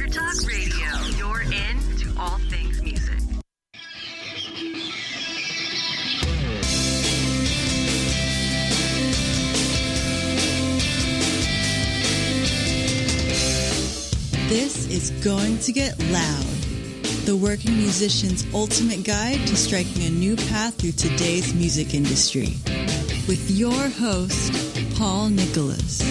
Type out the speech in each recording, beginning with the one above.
Future Talk Radio. You're in to all things music. This is going to get loud. The working musician's ultimate guide to striking a new path through today's music industry. With your host, Paul Nicholas.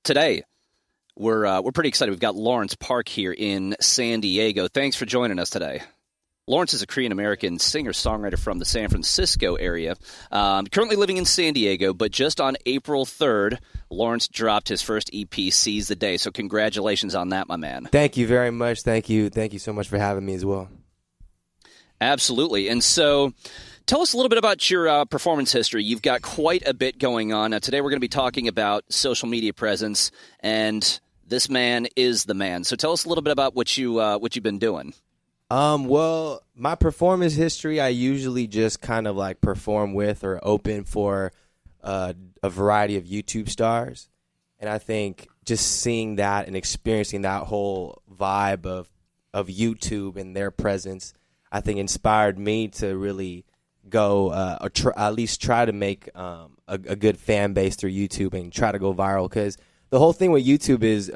Today, we're pretty excited. We've got Lawrence Park here in San Diego. Thanks for joining us today. Lawrence is a Korean-American singer-songwriter from the San Francisco area, currently living in San Diego, but just on April 3rd, Lawrence dropped his first EP, Seize the Day. So congratulations on that, my man. Thank you very much. Thank you so much for having me as well. Absolutely. And so tell us a little bit about your performance history. You've got quite a bit going on. Today we're going to be talking about social media presence, and this man is the man. So tell us a little bit about what you've been doing. Well, my performance history, I usually just kind of like perform with or open for a variety of YouTube stars. And I think just seeing that and experiencing that whole vibe of YouTube and their presence, I think inspired me to really go at least try to make a good fan base through YouTube and try to go viral. Because the whole thing with YouTube is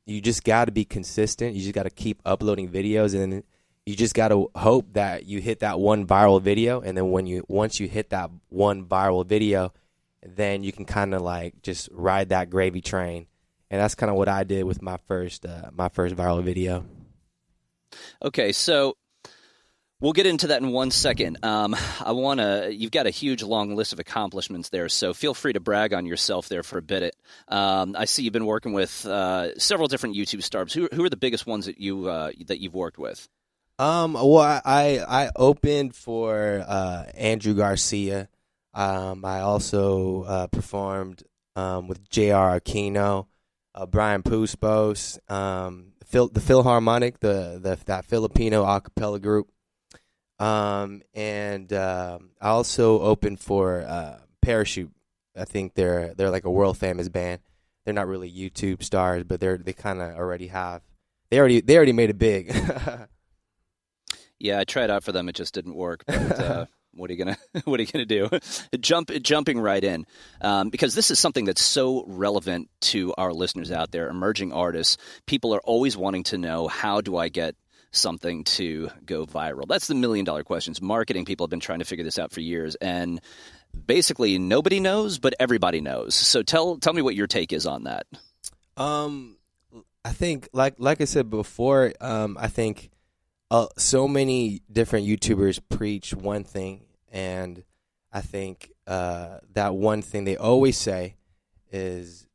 you just got to be consistent. You just got to keep uploading videos, and you just got to hope that you hit that one viral video. And then once you hit that one viral video, then you can kind of like just ride that gravy train. And that's kind of what I did with my first viral video. Okay, so we'll get into that in 1 second. You've got a huge long list of accomplishments there, so feel free to brag on yourself there for a bit. I see you've been working with several different YouTube stars. Who are the biggest ones that you've worked with? Well, I opened for Andrew Garcia. I also performed with JR Aquino, Brian Puspos, the Filharmonic, that Filipino a cappella group. And I also opened for Parachute. I think they're like a world famous band. They're not really YouTube stars, but they kind of already have. They already made it big. Yeah, I tried out for them. It just didn't work. But what are you gonna do? Jumping right in, because this is something that's so relevant to our listeners out there, emerging artists. People are always wanting to know, how do I get something to go viral? That's the $1 million questions. Marketing people have been trying to figure this out for years, and basically nobody knows, but everybody knows. So tell me what your take is on that. I think like I said before, I think so many different YouTubers preach one thing, and I think that one thing they always say is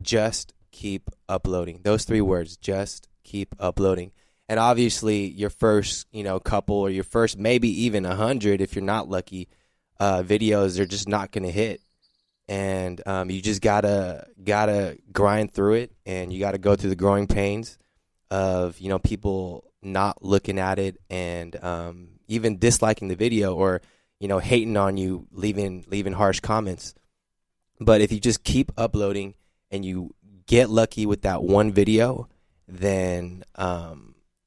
just keep uploading. Those 3 words, just keep uploading. And obviously, your first, couple, or your first maybe even 100, if you're not lucky, videos are just not going to hit. And you just gotta grind through it, and you gotta go through the growing pains of people not looking at it, and even disliking the video, or hating on you, leaving harsh comments. But if you just keep uploading and you get lucky with that one video, then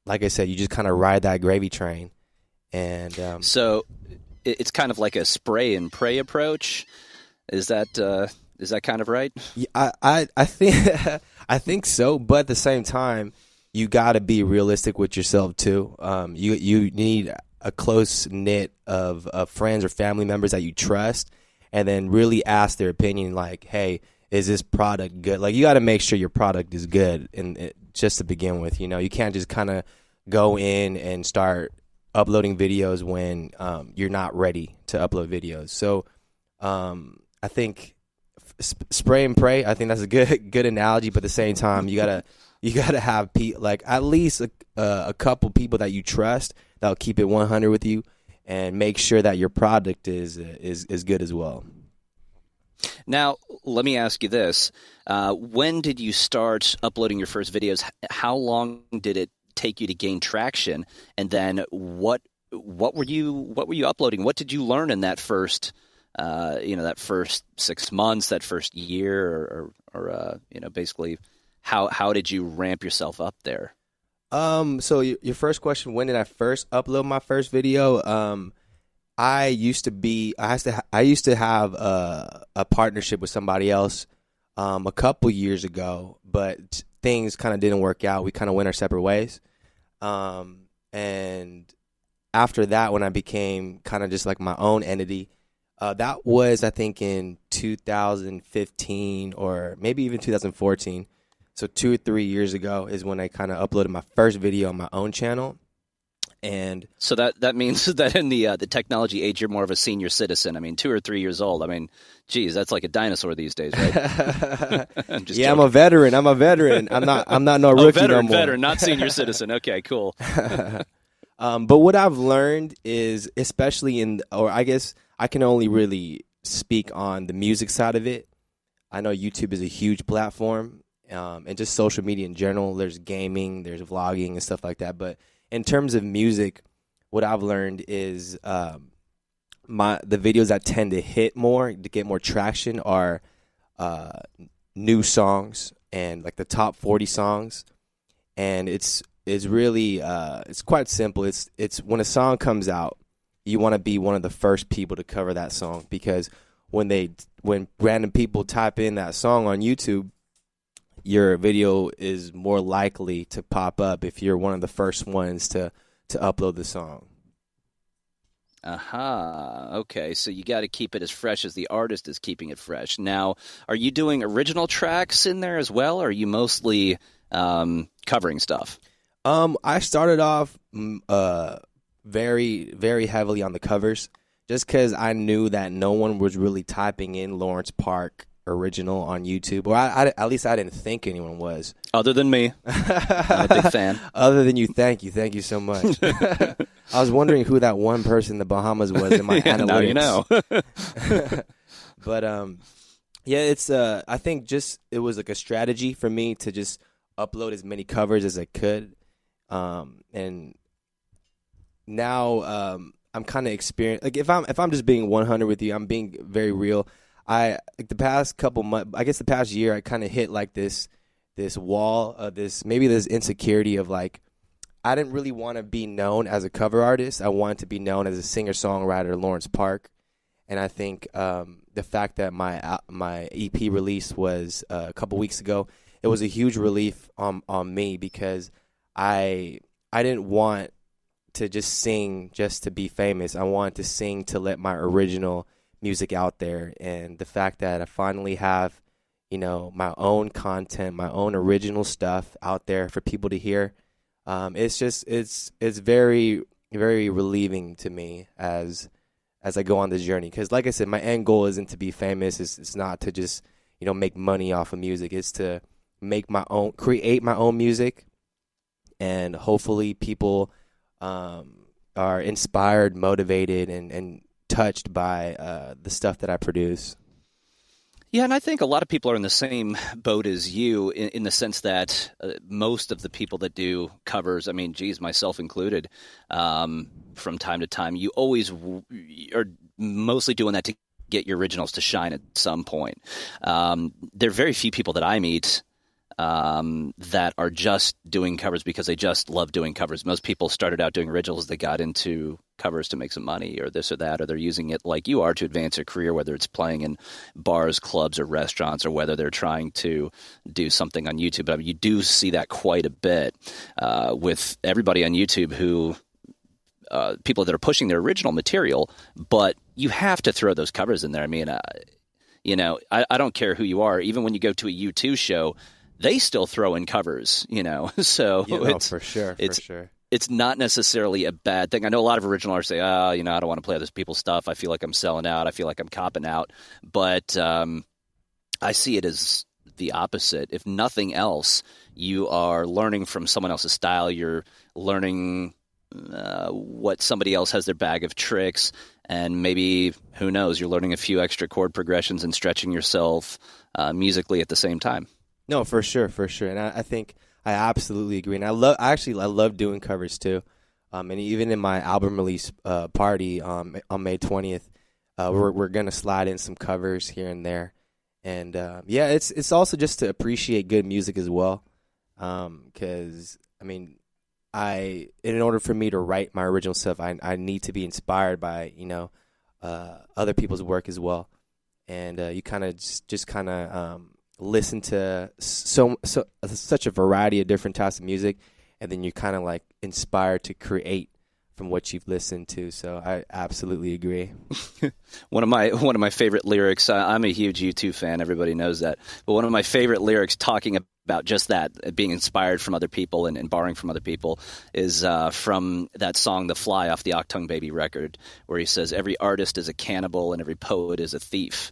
like I said, you just kind of ride that gravy train. And so it's kind of like a spray and pray approach. Is that kind of right? Yeah, I think I think so. But at the same time, you got to be realistic with yourself too. You need a close knit of friends or family members that you trust, and then really ask their opinion. Like, hey, is this product good? Like, you got to make sure your product is good, and just to begin with, you can't just kind of go in and start uploading videos when you're not ready to upload videos. So I think spray and pray, I think that's a good analogy, but at the same time, you gotta you gotta have like at least a couple people that you trust that'll keep it 100 with you, and make sure that your product is good as well. Now, let me ask you this: when did you start uploading your first videos? How long did it take you to gain traction? And then what were you uploading? What did you learn in that first that first 6 months, that first year, or basically how did you ramp yourself up there? So your first question, when did I first upload my first video? I used to have a partnership with somebody else a couple years ago, but things kind of didn't work out. We kind of went our separate ways. And after that, when I became kind of just like my own entity, that was, I think, in 2015 or maybe even 2014. So 2 or 3 years ago is when I kind of uploaded my first video on my own channel. And so that means that in the technology age, you're more of a senior citizen. I mean, 2 or 3 years old. I mean, geez, that's like a dinosaur these days, right? I'm joking. I'm a veteran. I'm not no rookie no more. Veteran, not senior citizen. Okay, cool. But what I've learned is, especially I guess I can only really speak on the music side of it. I know YouTube is a huge platform, and just social media in general. There's gaming, there's vlogging and stuff like that. But in terms of music, what I've learned is the videos that tend to hit more, to get more traction, are new songs and like the top 40 songs. And it's really it's quite simple. It's when a song comes out, you want to be one of the first people to cover that song, because when random people type in that song on YouTube, your video is more likely to pop up if you're one of the first ones to upload the song. Aha. Okay, so you got to keep it as fresh as the artist is keeping it fresh. Now, are you doing original tracks in there as well, or are you mostly covering stuff? I started off very, very heavily on the covers, just because I knew that no one was really typing in Lawrence Park original on YouTube, or at least I didn't think anyone was. Other than me. I'm a big fan. Other than you, thank you so much. I was wondering who that one person in the Bahamas was in my analytics. Now you know. But yeah, it's I think just it was like a strategy for me to just upload as many covers as I could, and now I'm kind of experienced. Like if I'm just being 100 with you, I'm being very real. The past couple months, I guess the past year, I kind of hit like this wall of this insecurity of like, I didn't really want to be known as a cover artist. I wanted to be known as a singer-songwriter, Lawrence Park. And I think the fact that my EP release was a couple weeks ago, it was a huge relief on me, because I didn't want to just sing just to be famous. I wanted to sing to let my original music out there. And the fact that I finally have, my own content, my own original stuff out there for people to hear, it's very, very relieving to me as I go on this journey. Because like I said, my end goal isn't to be famous. It's not to just make money off of music. It's to create my own music, and hopefully people are inspired, motivated, and touched by the stuff that I produce. Yeah, and I think a lot of people are in the same boat as you in the sense that most of the people that do covers, I mean, geez, myself included, from time to time, you always are mostly doing that to get your originals to shine at some point. There are very few people that I meet that are just doing covers because they just love doing covers. Most people started out doing originals. They got into covers to make some money or this or that, or they're using it like you are to advance their career, whether it's playing in bars, clubs, or restaurants, or whether they're trying to do something on YouTube. But I mean, you do see that quite a bit with everybody on YouTube who people that are pushing their original material, but you have to throw those covers in there. I mean, I don't care who you are. Even when you go to a U2 show, they still throw in covers, so it's for sure. It's not necessarily a bad thing. I know a lot of original artists say, I don't want to play other people's stuff. I feel like I'm selling out. I feel like I'm copping out. But I see it as the opposite. If nothing else, you are learning from someone else's style. You're learning what somebody else has their bag of tricks, and maybe, who knows, you're learning a few extra chord progressions and stretching yourself musically at the same time. No, for sure. And I think I absolutely agree. And I love doing covers too. And even in my album release party on May 20th, we're gonna slide in some covers here and there. And it's also just to appreciate good music as well. Because in order for me to write my original stuff, I need to be inspired by other people's work as well. And you kind of just listen to such a variety of different types of music, and then you're kind of like inspired to create from what you've listened to. So I absolutely agree. One of my favorite lyrics, I'm a huge U2 fan, everybody knows that, but one of my favorite lyrics talking about just that, being inspired from other people and borrowing from other people, is from that song The Fly off the Octung Baby record, where he says, every artist is a cannibal and every poet is a thief.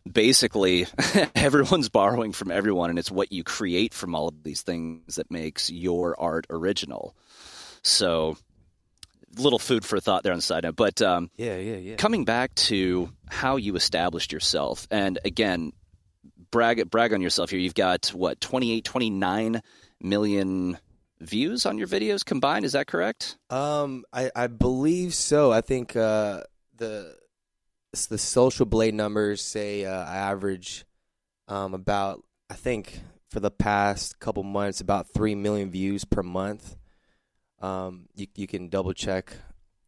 Basically, everyone's borrowing from everyone, and it's what you create from all of these things that makes your art original. So, little food for thought there on the side note. But coming back to how you established yourself, and again, brag on yourself here. You've got, 29 million views on your videos combined. Is that correct? I believe so. I think the Social Blade numbers say I average about, I think for the past couple months, about 3 million views per month. You can double check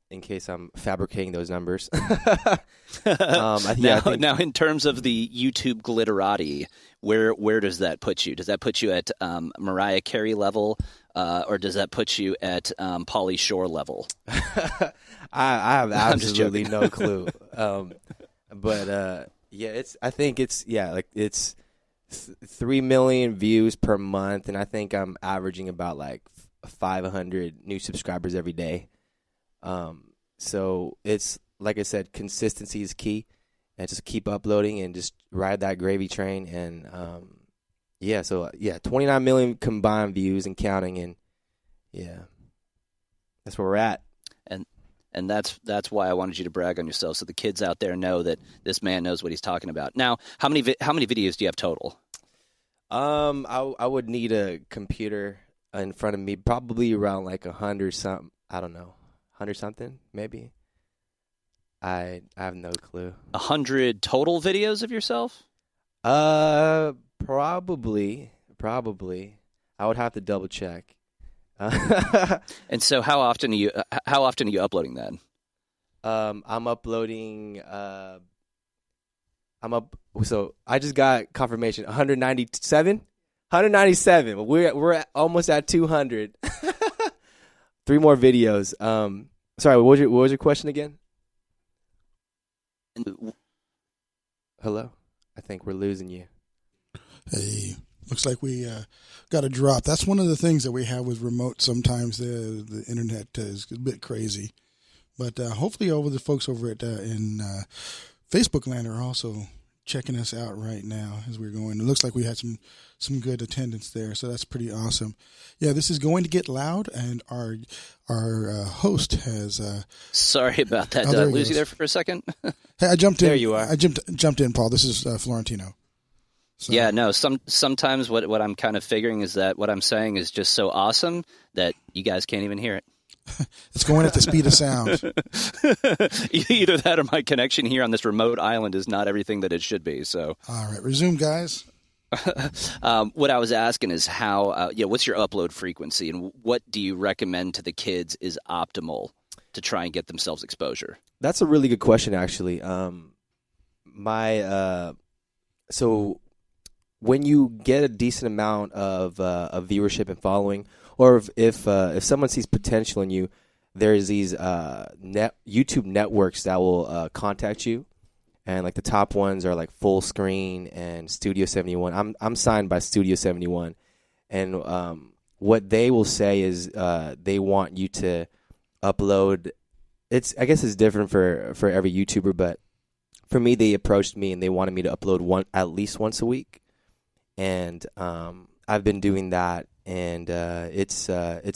in case I'm fabricating those numbers. Now, in terms of the YouTube glitterati, where does that put you? Does that put you at Mariah Carey level, or does that put you at Pauly Shore level? I have absolutely no clue. It's 3 million views per month, and I think I'm averaging about like 500 new subscribers every day. So it's, like I said, consistency is key, and just keep uploading and just ride that gravy train. And 29 million combined views and counting, and that's where we're at. And that's why I wanted you to brag on yourself, so the kids out there know that this man knows what he's talking about. Now, how many videos do you have total? I would need a computer in front of me, probably around like 100 something. I don't know, 100 something maybe. I have no clue. 100 total videos of yourself? Probably. I would have to double check. And so, how often are you uploading then? I'm uploading. So I just got confirmation. 197. We're almost at 200. 3 more videos. Sorry, what was your question again? Hello? I think we're losing you. Hey, looks like we got a drop. That's one of the things that we have with remote. Sometimes the internet is a bit crazy. But hopefully the folks over at in Facebook land are also checking us out right now as we're going. It looks like we had some good attendance there, so that's pretty awesome. Yeah, this is going to get loud, and our host has. Sorry about that. Did I lose you there for a second? Hey, I jumped in. There you are. I jumped in, Paul. This is Florentino. So. Yeah, no. Sometimes what I'm kind of figuring is that what I'm saying is just so awesome that you guys can't even hear it. It's going at the speed of sound. Either that or my connection here on this remote island is not everything that it should be. So, all right, resume, guys. What I was asking is how, what's your upload frequency, and what do you recommend to the kids is optimal to try and get themselves exposure? That's a really good question, actually. So when you get a decent amount of viewership and following, or if someone sees potential in you, there's these YouTube networks that will contact you, and like the top ones are like Full Screen and Studio 71. I'm signed by Studio 71, and what they will say is they want you to upload. I guess it's different for every YouTuber, but for me, they approached me and they wanted me to upload at least once a week. and I've been doing that, and it's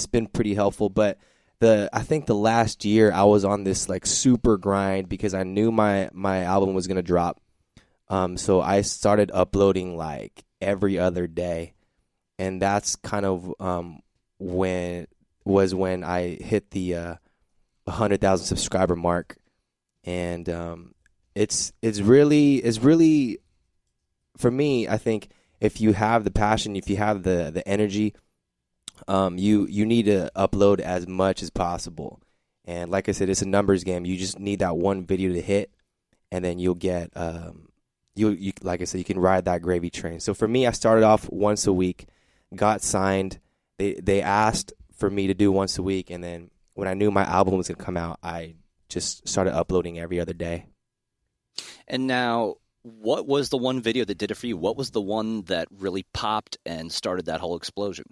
been pretty helpful. But I think the last year I was on this like super grind because I knew my album was gonna drop. So I started uploading like every other day, and that's kind of when I hit the 100,000 subscriber mark, and it's really for me. I think if you have the passion, if you have the energy, you need to upload as much as possible. And like I said, it's a numbers game. You just need that one video to hit, and then you'll get you like I said, you can ride that gravy train. So for me, I started off once a week, got signed. They asked for me to do once a week, and then when I knew my album was going to come out, I just started uploading every other day. And now, what was the one video that did it for you? What was the one that really popped and started that whole explosion?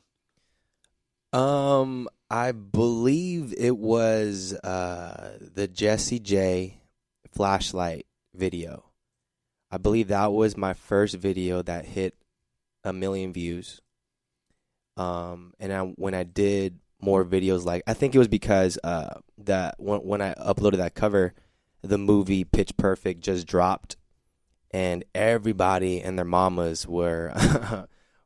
I believe it was the Jessie J flashlight video. I believe that was my first video that hit 1 million views. And when I did more videos, like I think it was because that when I uploaded that cover, the movie Pitch Perfect just dropped, and everybody and their mamas were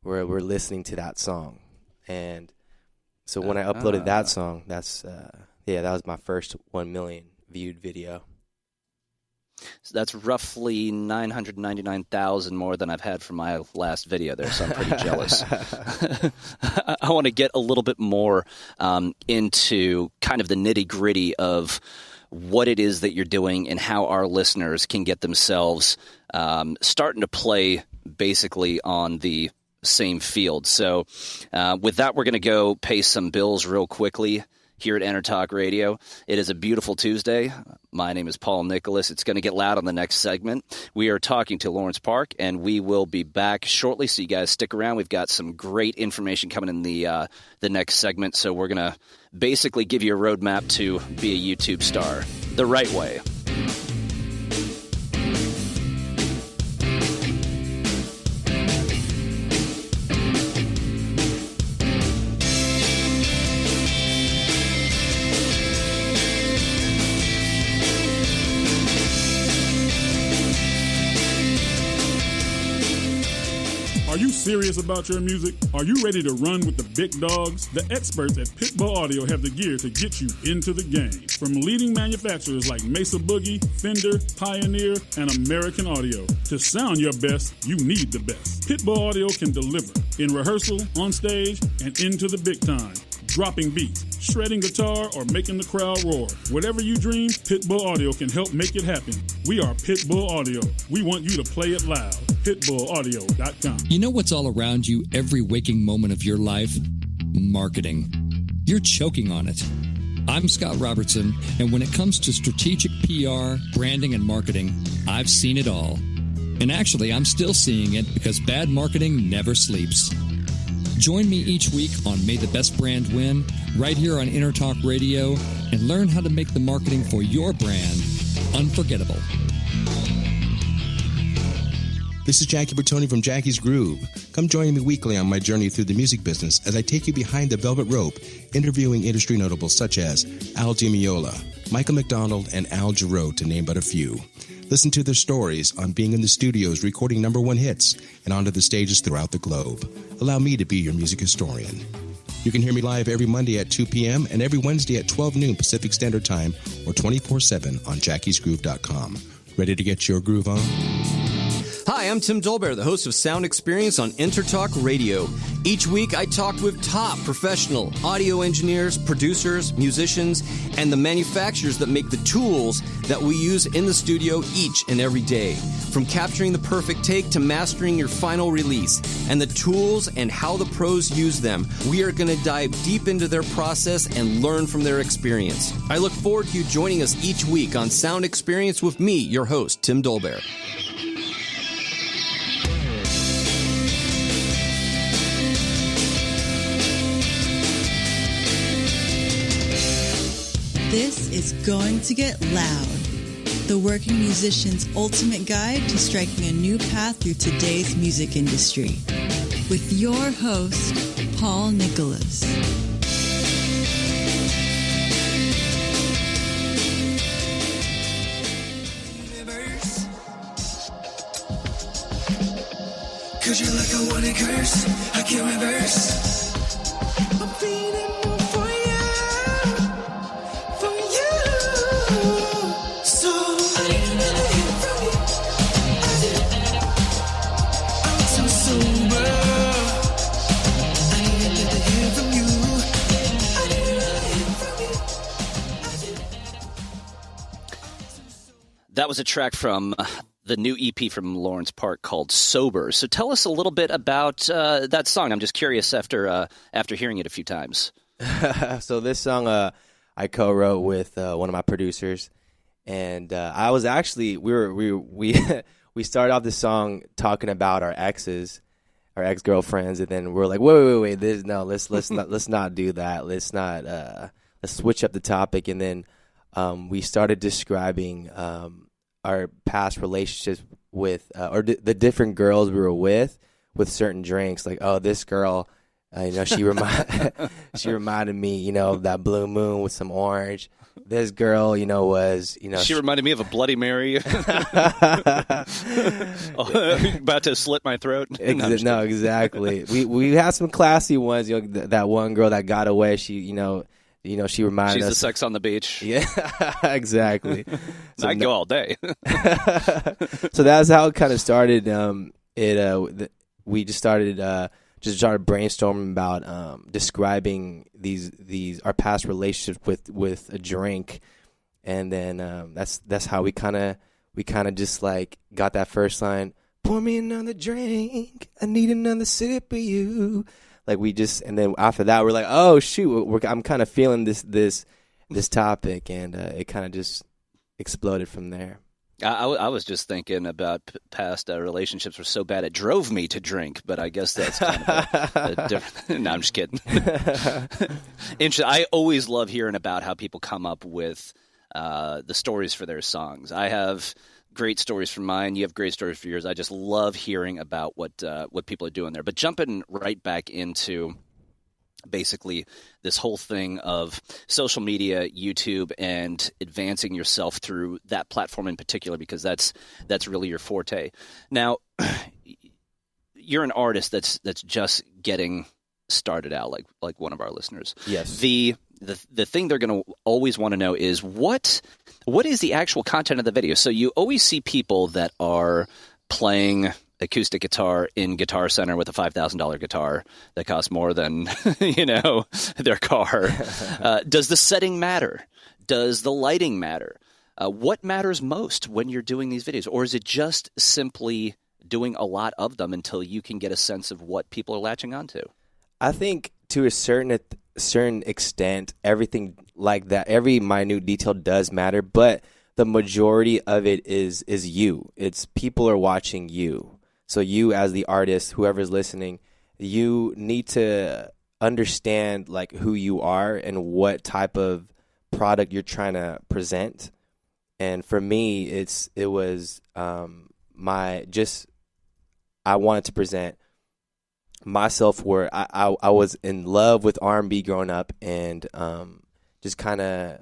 were listening to that song. And so when I uploaded that song, that was my first 1 million viewed video. So that's roughly 999,000 more than I've had for my last video there, so I'm pretty jealous. I want to get a little bit more into kind of the nitty-gritty of what it is that you're doing and how our listeners can get themselves starting to play basically on the same field. So with that, we're going to go pay some bills real quickly here at Enter Talk Radio. It is a beautiful Tuesday. My name is Paul Nicholas. It's going to get loud on the next segment. We are talking to Lawrence Park, and we will be back shortly, so you guys stick around. We've got some great information coming in the next segment, so we're going to basically give you a roadmap to be a YouTube star the right way. Are you serious about your music? Are you ready to run with the big dogs? The experts at Pitbull Audio have the gear to get you into the game. From leading manufacturers like Mesa Boogie, Fender, Pioneer, and American Audio. To sound your best, you need the best. Pitbull Audio can deliver in rehearsal, on stage, and into the big time. Dropping beats, shredding guitar, or making the crowd roar. Whatever you dream, Pitbull Audio can help make it happen. We are Pitbull Audio. We want you to play it loud. PitbullAudio.com. You know what's all around you every waking moment of your life? Marketing. You're choking on it. I'm Scott Robertson, and when it comes to strategic PR, branding, and marketing, I've seen it all. And actually, I'm still seeing it because bad marketing never sleeps. Join me each week on May the Best Brand Win, right here on Intertalk Radio, and learn how to make the marketing for your brand unforgettable. This is Jackie Bertoni from Jackie's Groove. Come join me weekly on my journey through the music business as I take you behind the velvet rope, interviewing industry notables such as Al Di Meola, Michael McDonald, and Al Jarreau, to name but a few. Listen to their stories on being in the studios recording #1 hits and onto the stages throughout the globe. Allow me to be your music historian. You can hear me live every Monday at 2 p.m. and every Wednesday at 12 noon Pacific Standard Time or 24/7 on jackiesgroove.com. Ready to get your groove on? Hi, I'm Tim Dolbear, the host of Sound Experience on Intertalk Radio. Each week, I talk with top professional audio engineers, producers, musicians, and the manufacturers that make the tools that we use in the studio each and every day. From capturing the perfect take to mastering your final release, and the tools and how the pros use them, we are going to dive deep into their process and learn from their experience. I look forward to you joining us each week on Sound Experience with me, your host, Tim Dolbear. This is going to get loud. The working musician's ultimate guide to striking a new path through today's music industry. with your host, Paul Nicholas. Cause you're like a wanted curse, I can't reverse. I'm feeling more for you. So I need another hit from you. I'm too sober. I need another hit from you. I need another hit from you. That was a track from the new EP from Lawrence Park called Sober. So tell us a little bit about that song. I'm just curious after hearing it a few times. So this song I co-wrote with one of my producers, and I was actually we started off the song talking about our exes, our ex-girlfriends, and then we're like, wait, let's not do that. Let's switch up the topic, and then we started describing our past relationships with, the different girls we were with certain drinks. Like, oh, this girl, she reminded me, of that Blue Moon with some orange. This girl, was, She reminded me of a Bloody Mary. About to slit my throat. No, exactly. We had some classy ones. That one girl that got away. She reminded She's us. the sex on the beach. Yeah, exactly. So I go all day. So that's how it kind of started. We just started brainstorming about describing these our past relationships with a drink, and then that's how we kind of just like got that first line. Pour me another drink. I need another sip of you. Like and then after that, we're like, oh shoot, I'm kind of feeling this topic, and it kind of just exploded from there. I was just thinking about past relationships were so bad it drove me to drink, but I guess that's kind of a different. No, I'm just kidding. Interesting. I always love hearing about how people come up with the stories for their songs. I have great stories for mine. You have great stories for yours. I just love hearing about what people are doing there. But jumping right back into basically this whole thing of social media, YouTube, and advancing yourself through that platform in particular, because that's really your forte. Now, you're an artist that's just getting started out, like one of our listeners. Yes. The thing they're going to always want to know is what is the actual content of the video? So you always see people that are playing acoustic guitar in Guitar Center with a $5,000 guitar that costs more than their car. Does the setting matter? Does the lighting matter? What matters most when you're doing these videos? Or is it just simply doing a lot of them until you can get a sense of what people are latching onto? I think to a certain extent, everything like that, every minute detail does matter, but the majority of it is you. It's people are watching you. So you as the artist, whoever's listening, you need to understand like who you are and what type of product you're trying to present. And for me, I wanted to present myself where I was in love with R&B growing up, and just kind of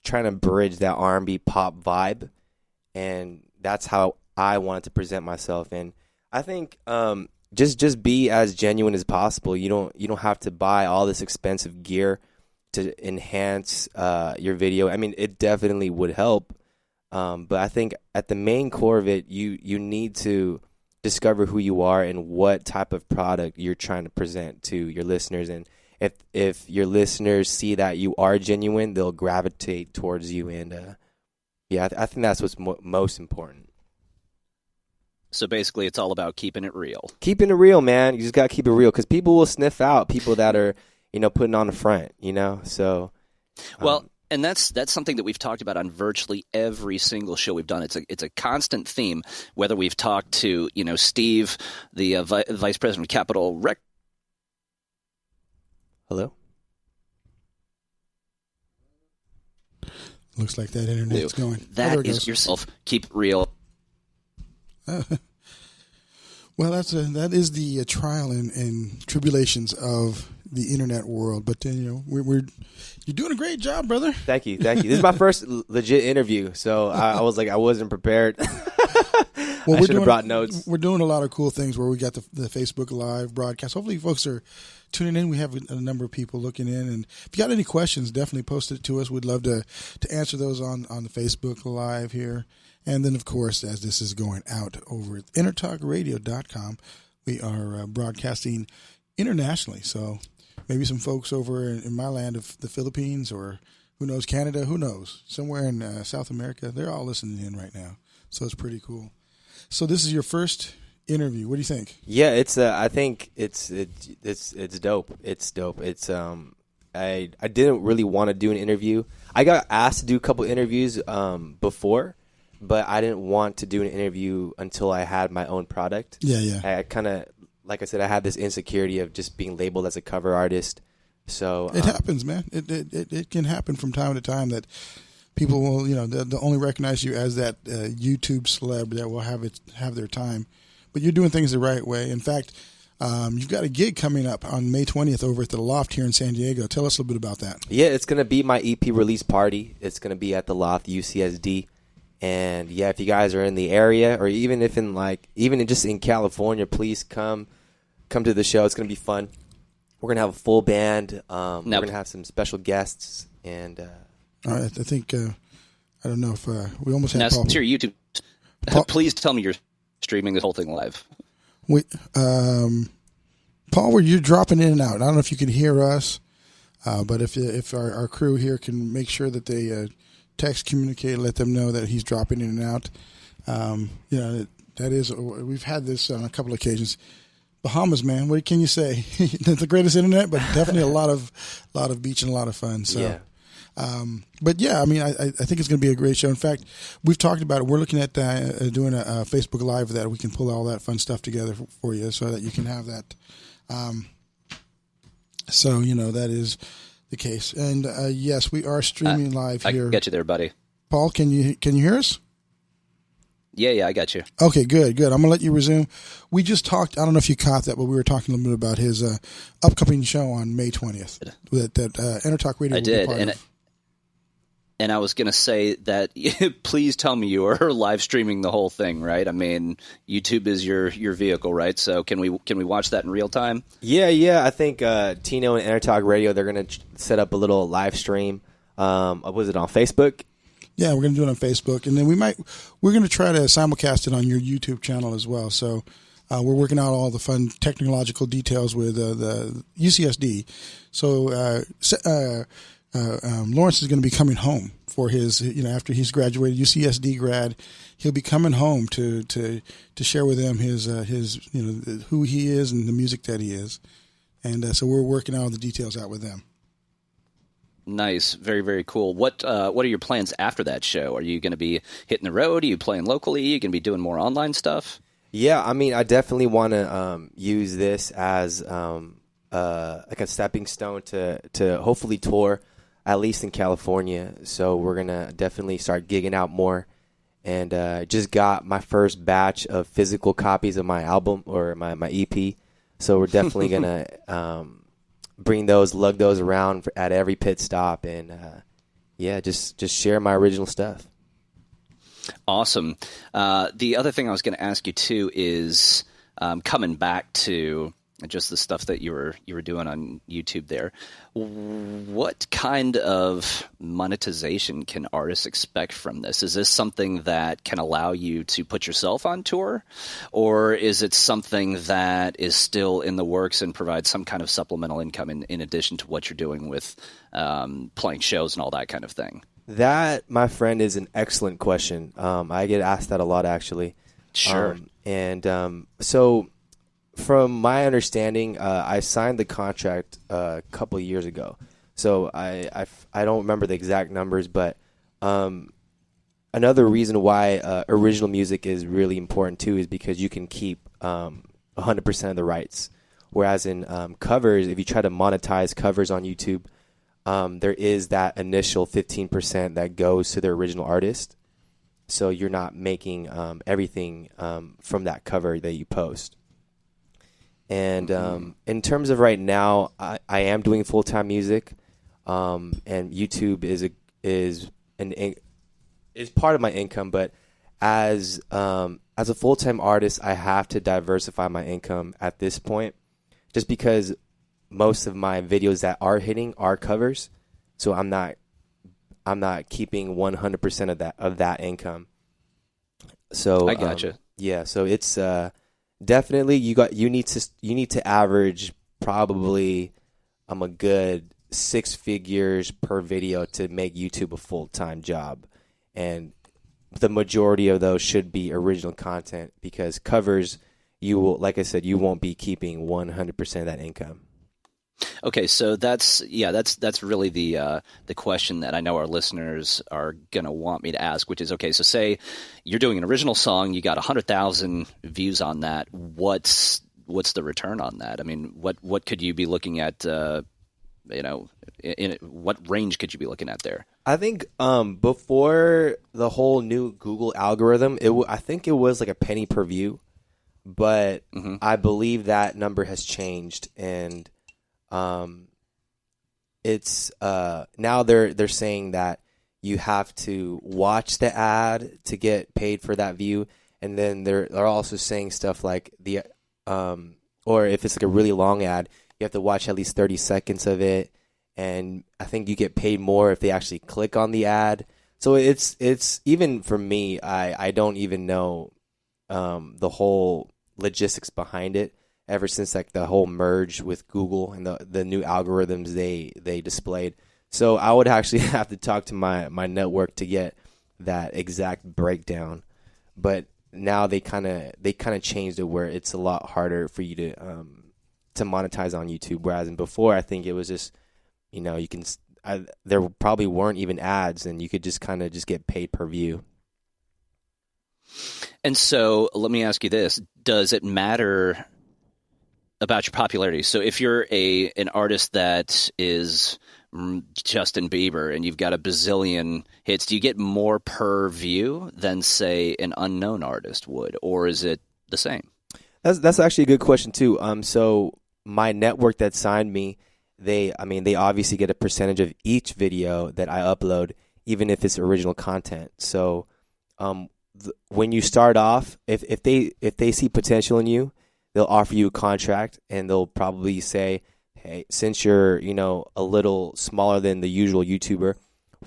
trying to bridge that R&B pop vibe, and that's how I wanted to present myself. And I think just be as genuine as possible. You don't have to buy all this expensive gear to enhance your video. I mean, it definitely would help, but I think at the main core of it, you need to discover who you are and what type of product you're trying to present to your listeners. And if your listeners see that you are genuine, they'll gravitate towards you. And I think that's what's most important. So basically, it's all about keeping it real. Keeping it real, man. You just got to keep it real, because people will sniff out people that are, putting on the front, So, well, and that's something that we've talked about on virtually every single show we've done. It's a constant theme, whether we've talked to, Steve, the vice president of Capitol Rec. Hello? Looks like that internet's going. That is yourself. Keep it real. Well, that is the trial and tribulations of the internet world. But you're doing a great job, brother. Thank you. This is my first legit interview, so I was like, I wasn't prepared. Well, I should have brought notes. We're doing a lot of cool things where we got the Facebook Live broadcast. Hopefully, folks are tuning in. We have a number of people looking in, and if you got any questions, definitely post it to us. We'd love to answer those on the Facebook Live here. And then, of course, as this is going out over at intertalkradio.com, we are broadcasting internationally. So maybe some folks over in my land of the Philippines, or who knows, Canada, who knows, somewhere in South America, they're all listening in right now. So it's pretty cool. So this is your first interview. What do you think? Yeah, it's. I think it's dope. It's dope. It's. I didn't really want to do an interview. I got asked to do a couple interviews before, but I didn't want to do an interview until I had my own product. Yeah. I kind of, like I said, I had this insecurity of just being labeled as a cover artist. So it happens, man. It can happen from time to time that people will, they'll only recognize you as that YouTube celeb that will have their time. But you're doing things the right way. In fact, you've got a gig coming up on May 20th over at the Loft here in San Diego. Tell us a little bit about that. Yeah, it's going to be my EP release party. It's going to be at the Loft, UCSD. And yeah, if you guys are in the area, or even just in California, please come to the show. It's going to be fun. We're going to have a full band. We're going to have some special guests. And all right, I think, I don't know if we almost have now, Paul. Since you're YouTube, please tell me you're streaming this whole thing live. Paul, you're dropping in and out. I don't know if you can hear us, but if our crew here can make sure that they text, communicate, let them know that he's dropping in and out. That is, we've had this on a couple of occasions. Bahamas, man, what can you say? Not the greatest internet, but definitely a lot of beach and a lot of fun. So. Yeah. But yeah, I mean, I think it's going to be a great show. In fact, we've talked about it. We're looking at doing a Facebook Live that we can pull all that fun stuff together for you so that you can have that. So, that is the case. And yes, we are streaming live here. I got you there, buddy. Paul, can you hear us? Yeah, I got you. Okay, good. I'm going to let you resume. We just talked, I don't know if you caught that, but we were talking a little bit about his upcoming show on May 20th that Intertalk Radio will be part of. And I was going to say that please tell me you are live streaming the whole thing, right? I mean, YouTube is your vehicle, right? So can we watch that in real time? Yeah. I think Tino and Intertalk Radio, they're going to set up a little live stream. Was it on Facebook? Yeah, we're going to do it on Facebook, and then we're going to try to simulcast it on your YouTube channel as well. So we're working out all the fun technological details with the UCSD. So Lawrence is going to be coming home for his, after he's graduated, UCSD grad, he'll be coming home to share with them his who he is and the music that he is, and so we're working all the details out with them. Nice, very, very cool. What are your plans after that show? Are you going to be hitting the road? Are you playing locally? Are you going to be doing more online stuff? Yeah, I mean, I definitely want to use this as like a stepping stone to hopefully tour, at least in California. So we're going to definitely start gigging out more. And just got my first batch of physical copies of my album or my EP. So we're definitely going to lug those around at every pit stop, and just share my original stuff. Awesome. The other thing I was going to ask you too is coming back to just the stuff that you were doing on YouTube there. What kind of monetization can artists expect from this? Is this something that can allow you to put yourself on tour, or is it something that is still in the works and provides some kind of supplemental income in addition to what you're doing with playing shows and all that kind of thing? That, my friend, is an excellent question. I get asked that a lot, actually. Sure. So from my understanding, I signed the contract a couple of years ago. So I don't remember the exact numbers, but another reason why original music is really important too is because you can keep 100% of the rights. Whereas in covers, if you try to monetize covers on YouTube, there is that initial 15% that goes to the original artist. So you're not making everything from that cover that you post. And in terms of right now, I am doing full-time music, and YouTube is part of my income. But as a full-time artist, I have to diversify my income at this point, just because most of my videos that are hitting are covers, so I'm not keeping 100% of that income. So I gotcha. Yeah, so it's definitely you need to average probably a good 6 figures per video to make YouTube a full-time job, and the majority of those should be original content, because covers, you will, like I said, you won't be keeping 100% of that income. Okay, so that's really the question that I know our listeners are going to want me to ask, which is, okay, so say you're doing an original song, you got 100,000 views on that. What's the return on that? I mean, what could you be looking at? In what range could you be looking at there? I think before the whole new Google algorithm, I think it was like a penny per view, but I believe that number has changed, and it's now they're saying that you have to watch the ad to get paid for that view, and then they're also saying stuff like or if it's like a really long ad, you have to watch at least 30 seconds of it, and I think you get paid more if they actually click on the ad. So it's even for me, I don't even know the whole logistics behind it, ever since like the whole merge with Google and the new algorithms they displayed. So I would actually have to talk to my network to get that exact breakdown. But now they kind of changed it where it's a lot harder for you to monetize on YouTube. Whereas before, I think it was just, you can there probably weren't even ads, and you could just kind of just get paid per view. And so let me ask you this: does it matter about your popularity? So if you're an artist that is Justin Bieber and you've got a bazillion hits, do you get more per view than, say, an unknown artist would, or is it the same? That's actually a good question too. So my network that signed me, they obviously get a percentage of each video that I upload, even if it's original content. So when you start off, if they see potential in you, they'll offer you a contract, and they'll probably say, hey, since you're, a little smaller than the usual YouTuber,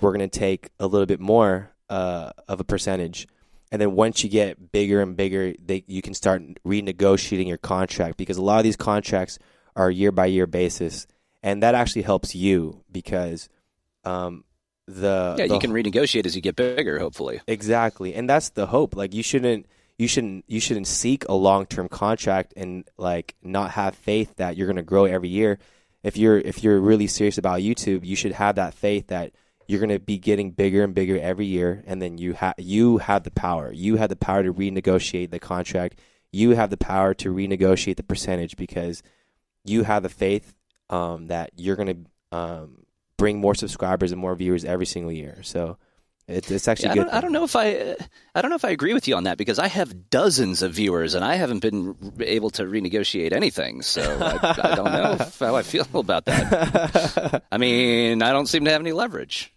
we're going to take a little bit more of a percentage. And then once you get bigger and bigger, you can start renegotiating your contract, because a lot of these contracts are year-by-year basis. And that actually helps you, because you can renegotiate as you get bigger, hopefully. Exactly. And that's the hope. Like, you shouldn't seek a long-term contract and like not have faith that you're going to grow every year. If you're really serious about YouTube, you should have that faith that you're going to be getting bigger and bigger every year, and then you have the power. You have the power to renegotiate the contract. You have the power to renegotiate the percentage, because you have the faith that you're going to bring more subscribers and more viewers every single year. So it's actually good. I don't know if I agree with you on that, because I have dozens of viewers and I haven't been able to renegotiate anything. So I don't know how I feel about that. I mean, I don't seem to have any leverage.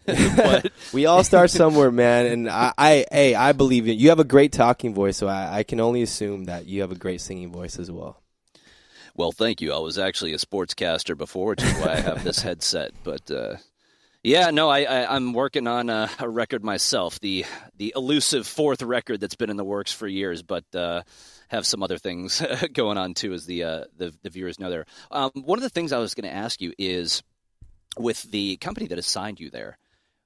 But we all start somewhere, man. And I believe in you. Have a great talking voice, so I can only assume that you have a great singing voice as well. Well, thank you. I was actually a sportscaster before, which is why I have this headset. But I'm working on a record myself, the elusive fourth record that's been in the works for years, but have some other things going on too, as the viewers know there. One of the things I was going to ask you is, with the company that assigned you there,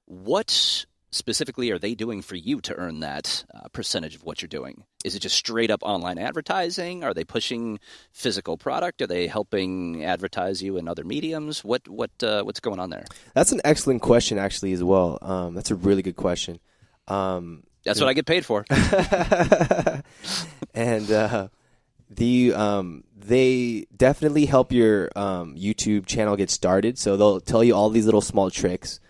what specifically are they doing for you to earn that percentage of what you're doing? Is it just straight up online advertising? Are they pushing physical product? Are they helping advertise you in other mediums? What's going on there? That's an excellent question, actually, as well. That's a really good question. That's what I get paid for. And they definitely help your YouTube channel get started. So they'll tell you all these little small tricks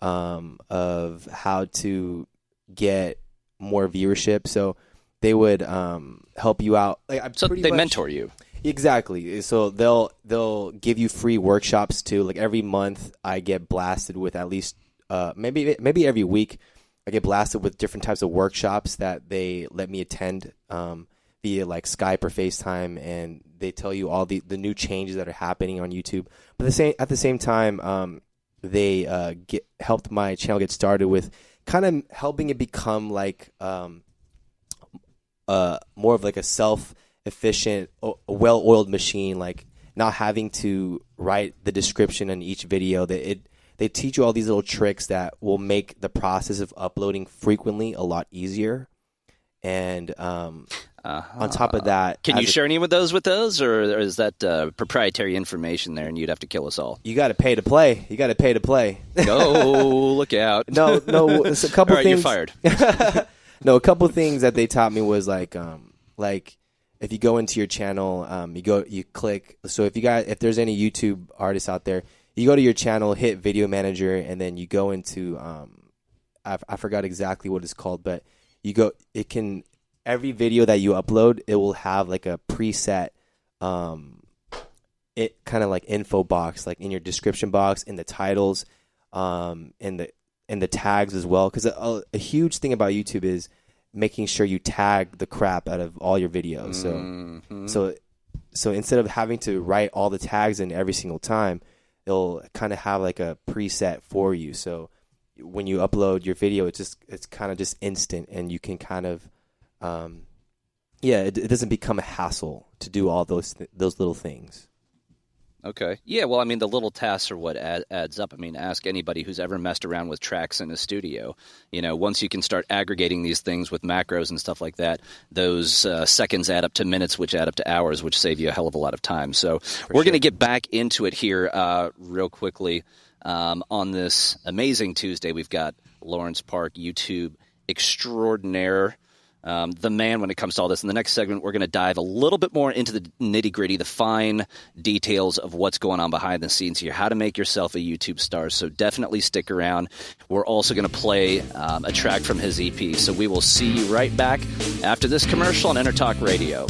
of how to get more viewership. So they would help you out. Like, so they mentor you. Exactly. So they'll give you free workshops too. Like every month, I get blasted with at least maybe every week, I get blasted with different types of workshops that they let me attend via like Skype or FaceTime, and they tell you all the new changes that are happening on YouTube. But at the same time, they helped my channel get started with kind of helping it become like more of like a self-efficient, well-oiled machine, like not having to write the description in each video. They teach you all these little tricks that will make the process of uploading frequently a lot easier. And on top of that, can you share any of those with those, or is that proprietary information there, and you'd have to kill us all? You got to pay to play. Oh, look out! No, it's a couple all right, things. You're fired. No, a couple things that they taught me was like if you go into your channel, you click. So if there's any YouTube artists out there, you go to your channel, hit Video Manager, and then you go into I forgot exactly what it's called, but every video that you upload, it will have like a preset it kind of like info box, like in your description box, in the titles, in the tags as well. Because a huge thing about YouTube is making sure you tag the crap out of all your videos. So instead of having to write all the tags in every single time, it'll kind of have like a preset for you. So when you upload your video, it's kind of just instant, and you can kind of it doesn't become a hassle to do all those little things. Okay. Yeah, well, I mean, the little tasks are what adds up. I mean, ask anybody who's ever messed around with tracks in a studio. You know, once you can start aggregating these things with macros and stuff like that, those seconds add up to minutes, which add up to hours, which save you a hell of a lot of time. So we're going to get back into it here real quickly. On this amazing Tuesday, we've got Lawrence Park, YouTube extraordinaire, the man when it comes to all this. In the next segment, we're going to dive a little bit more into the nitty-gritty, the fine details of what's going on behind the scenes here, how to make yourself a YouTube star. So definitely stick around. We're also going to play a track from his EP. So we will see you right back after this commercial on Intertalk Radio.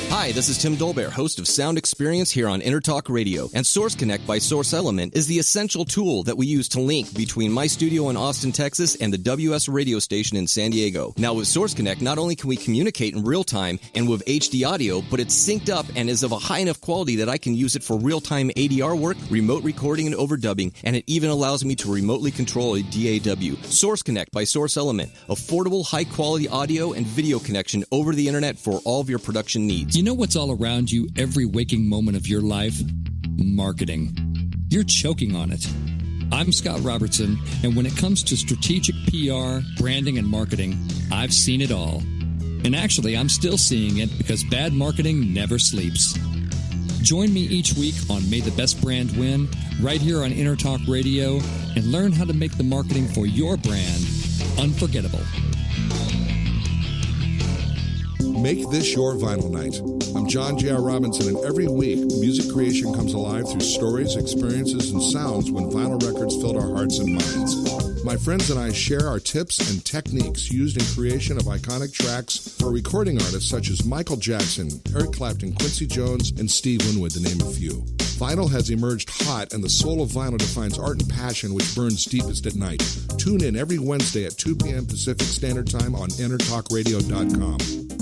Hi, this is Tim Dolbear, host of Sound Experience here on Intertalk Radio. And Source Connect by Source Element is the essential tool that we use to link between my studio in Austin, Texas and the WS radio station in San Diego. Now with Source Connect, not only can we communicate in real time and with HD audio, but it's synced up and is of a high enough quality that I can use it for real-time ADR work, remote recording and overdubbing, and it even allows me to remotely control a DAW. Source Connect by Source Element. Affordable, high-quality audio and video connection over the internet for all of your production needs. You know what's all around you every waking moment of your life? Marketing. You're choking on it. I'm Scott Robertson, and when it comes to strategic PR, branding, and marketing, I've seen it all. And actually, I'm still seeing it because bad marketing never sleeps. Join me each week on May the Best Brand Win, right here on Intertalk Radio, and learn how to make the marketing for your brand unforgettable. Make this your vinyl night. I'm John JR Robinson, and every week, music creation comes alive through stories, experiences, and sounds when vinyl records filled our hearts and minds. My friends and I share our tips and techniques used in creation of iconic tracks for recording artists such as Michael Jackson, Eric Clapton, Quincy Jones, and Steve Winwood, to name a few. Vinyl has emerged hot, and the soul of vinyl defines art and passion which burns deepest at night. Tune in every Wednesday at 2 p.m. Pacific Standard Time on intertalkradio.com.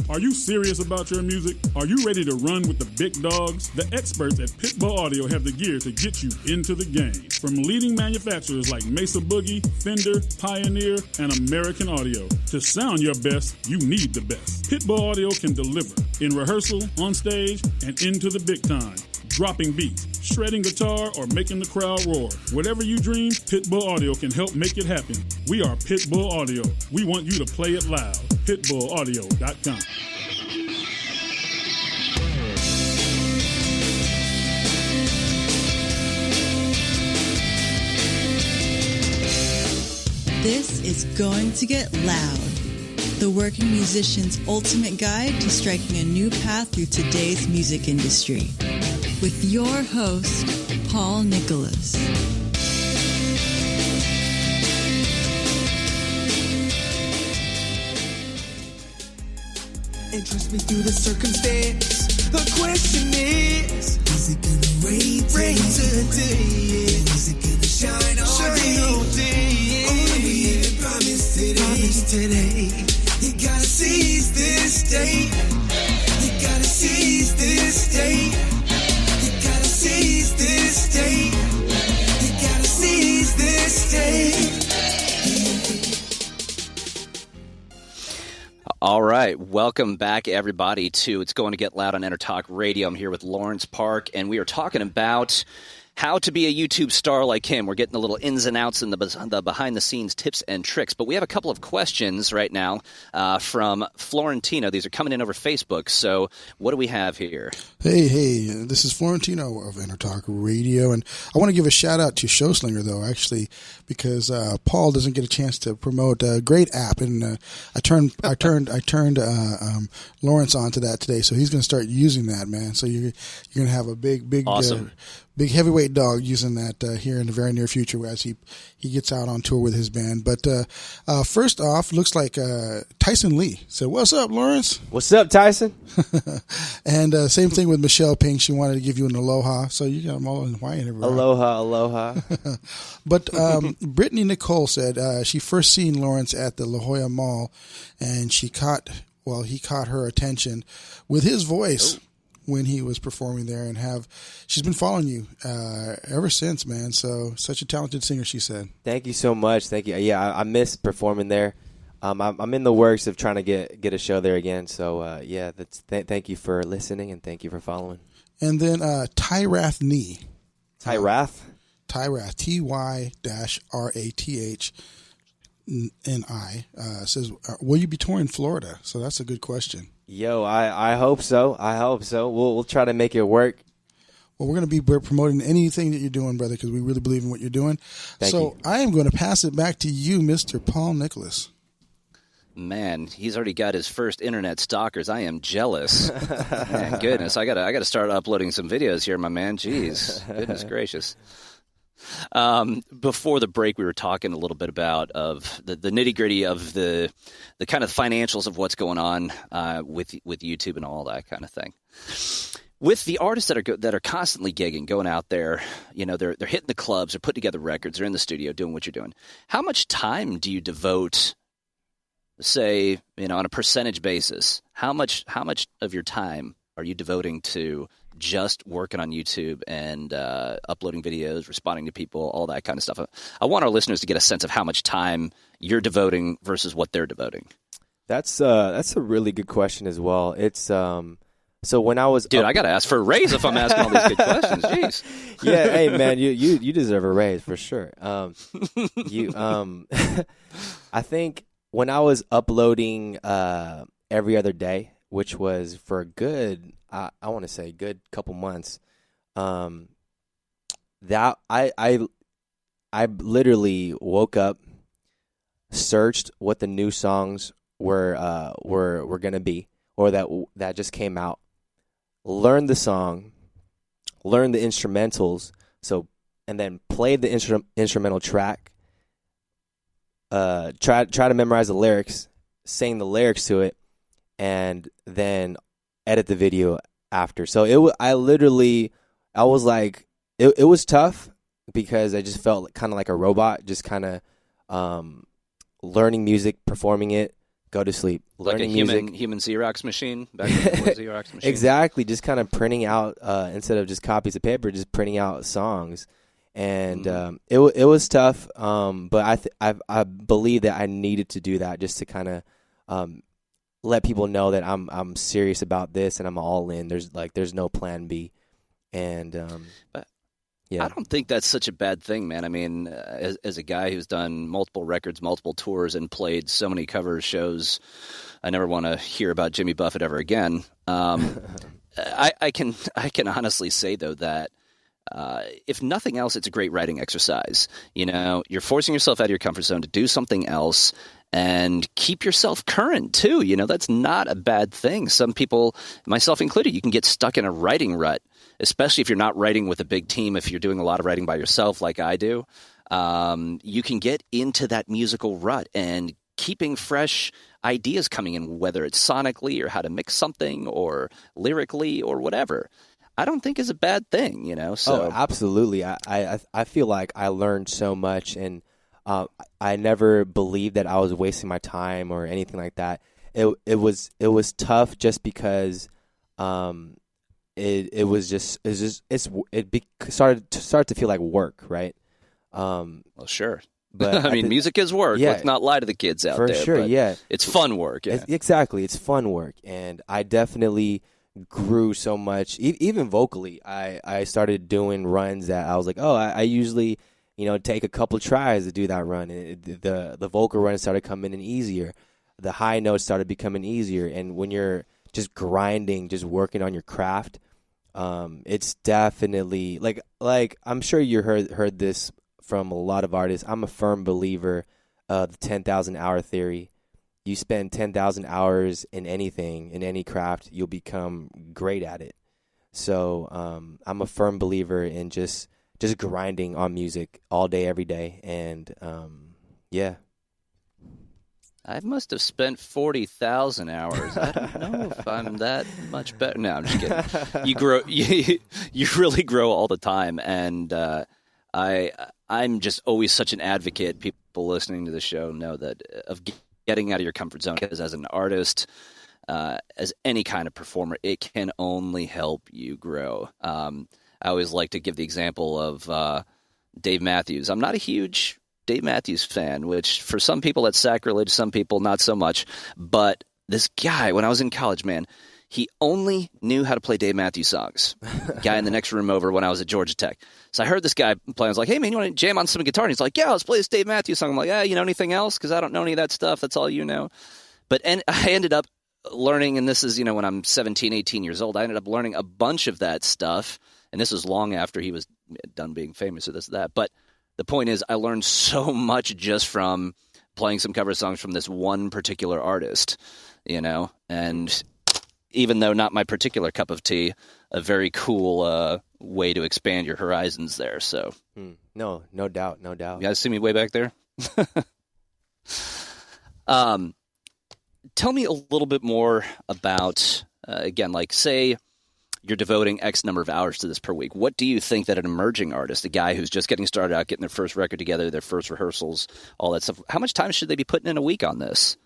Are you serious about your music? Are you ready to run with the big dogs? The experts at Pitbull Audio have the gear to get you into the game. From leading manufacturers like Mesa Boogie, Fender, Pioneer, and American Audio. To sound your best, you need the best. Pitbull Audio can deliver in rehearsal, on stage, and into the big time. Dropping beats, shredding guitar, or making the crowd roar. Whatever you dream, Pitbull Audio can help make it happen. We are Pitbull Audio. We want you to play it loud. PitbullAudio.com. This is going to get loud. The the working musician's ultimate guide to striking a new path through today's music industry. With your host, Paul Nicholas. And trust me through the circumstance. The question is it gonna rain today? Is it gonna shine all day? Or we even promise today? You gotta seize this day. You gotta seize this day. You gotta seize this day. You gotta seize this day. All right. Welcome back, everybody, to It's Going to Get Loud on Intertalk Radio. I'm here with Lawrence Park, and we are talking about how to be a YouTube star like him. We're getting the little ins and outs and the behind-the-scenes tips and tricks. But we have a couple of questions right now from Florentino. These are coming in over Facebook. So what do we have here? Hey, this is Florentino of Intertalk Radio, and I want to give a shout-out to Showslinger, though, actually, because Paul doesn't get a chance to promote a great app, and I turned Lawrence onto that today, so he's going to start using that, man. So you're going to have a big awesome. Big heavyweight dog using that here in the very near future as he gets out on tour with his band. But first off, looks like Tyson Lee said, "What's up, Lawrence?" What's up, Tyson? And same thing with Michelle Ping. She wanted to give you an aloha, so you got them all in Hawaiian. Everywhere. Aloha. But Brittany Nicole said she first seen Lawrence at the La Jolla Mall, and he caught her attention with his voice. When he was performing there, and she's been following you ever since, man. So such a talented singer, she said. Thank you so much. Thank you. Yeah, I miss performing there. I'm in the works of trying to get a show there again. So thank you for listening, and thank you for following. And then Tyrath Nee. Tyrath? Tyrath, Ty-RATH. N-I says, will you be touring Florida? So that's a good question. Yo, I hope so. We'll try to make it work. Well, we're going to be promoting anything that you're doing, brother, because we really believe in what you're doing. Thank you. I am going to pass it back to you, Mr. Paul Nicholas. Man, he's already got his first internet stalkers. I am jealous. Man, goodness, I got to start uploading some videos here, my man. Jeez, goodness gracious. Before the break, we were talking a little bit about the nitty-gritty of the kind of financials of what's going on with YouTube and all that kind of thing. With the artists that are constantly gigging, going out there, they're hitting the clubs, they're putting together records, they're in the studio doing what you're doing. How much time do you devote, say, on a percentage basis? How much of your time are you devoting to just working on YouTube and uploading videos, responding to people, all that kind of stuff? I want our listeners to get a sense of how much time you're devoting versus what they're devoting. That's a really good question as well. It's so when I was I got to ask for a raise if I'm asking all these good questions. Jeez. Yeah, hey man, you deserve a raise for sure. I think when I was uploading every other day, which was for a good, I want to say good couple months, that I literally woke up, searched what the new songs were gonna be, or that just came out, learned the song, learned the instrumentals, and then played the instrumental track, try to memorize the lyrics, sang the lyrics to it, and then edit the video after. So it was tough because I just felt kind of like a robot, just kind of learning music, performing it, go to sleep, like learning a human Xerox machine, back when it was Xerox machine. Exactly, just kind of printing out instead of just copies of paper, just printing out songs. And it was tough, but I believe that I needed to do that just to kind of let people know that I'm serious about this and I'm all in. There's no plan B, and yeah. I don't think that's such a bad thing, man. I mean, as a guy who's done multiple records, multiple tours, and played so many cover shows, I never want to hear about Jimmy Buffett ever again. I can honestly say though that if nothing else, it's a great writing exercise. You're forcing yourself out of your comfort zone to do something else. and keep yourself current too. You know, that's not a bad thing. Some people, myself included, you can get stuck in a writing rut, especially if you're not writing with a big team. If you're doing a lot of writing by yourself, like I do, you can get into that musical rut, and keeping fresh ideas coming in, whether it's sonically or how to mix something or lyrically or whatever, I don't think is a bad thing, you know. So absolutely. I feel like I learned so much, and I never believed that I was wasting my time or anything like that. It was tough just because it started to feel like work, right? Well, sure. But I mean, music is work. Yeah, let's not lie to the kids out for there. sure, but yeah. It's fun work. Yeah. Exactly. It's fun work. And I definitely grew so much, even vocally. I started doing runs that I was like, I usually, take a couple tries to do that run. And the vocal runs started coming in easier. The high notes started becoming easier. And when you're just grinding, just working on your craft, it's definitely like I'm sure you heard this from a lot of artists. I'm a firm believer of the 10,000 hour theory. You spend 10,000 hours in anything, in any craft, you'll become great at it. So I'm a firm believer in just grinding on music all day, every day. And yeah. I must have spent 40,000 hours. I don't know if I'm that much better. No, I'm just kidding. You grow, you really grow all the time. And I'm just always such an advocate. People listening to the show know that of getting out of your comfort zone, because as an artist, as any kind of performer, it can only help you grow. I always like to give the example of Dave Matthews. I'm not a huge Dave Matthews fan, which for some people that's sacrilege, some people not so much. But this guy, when I was in college, man, he only knew how to play Dave Matthews songs. Guy in the next room over when I was at Georgia Tech. So I heard this guy play. I was like, hey, man, you want to jam on some guitar? And he's like, yeah, let's play this Dave Matthews song. I'm like, you know anything else? Because I don't know any of that stuff. That's all you know. But I ended up learning, and this is, when I'm 17, 18 years old, I ended up learning a bunch of that stuff. And this was long after he was done being famous or this or that. But the point is, I learned so much just from playing some cover songs from this one particular artist, and even though not my particular cup of tea, a very cool way to expand your horizons there. So, no doubt. You guys see me way back there? Tell me a little bit more about, again, like say you're devoting X number of hours to this per week. What do you think that an emerging artist, a guy who's just getting started out, getting their first record together, their first rehearsals, all that stuff, how much time should they be putting in a week on this?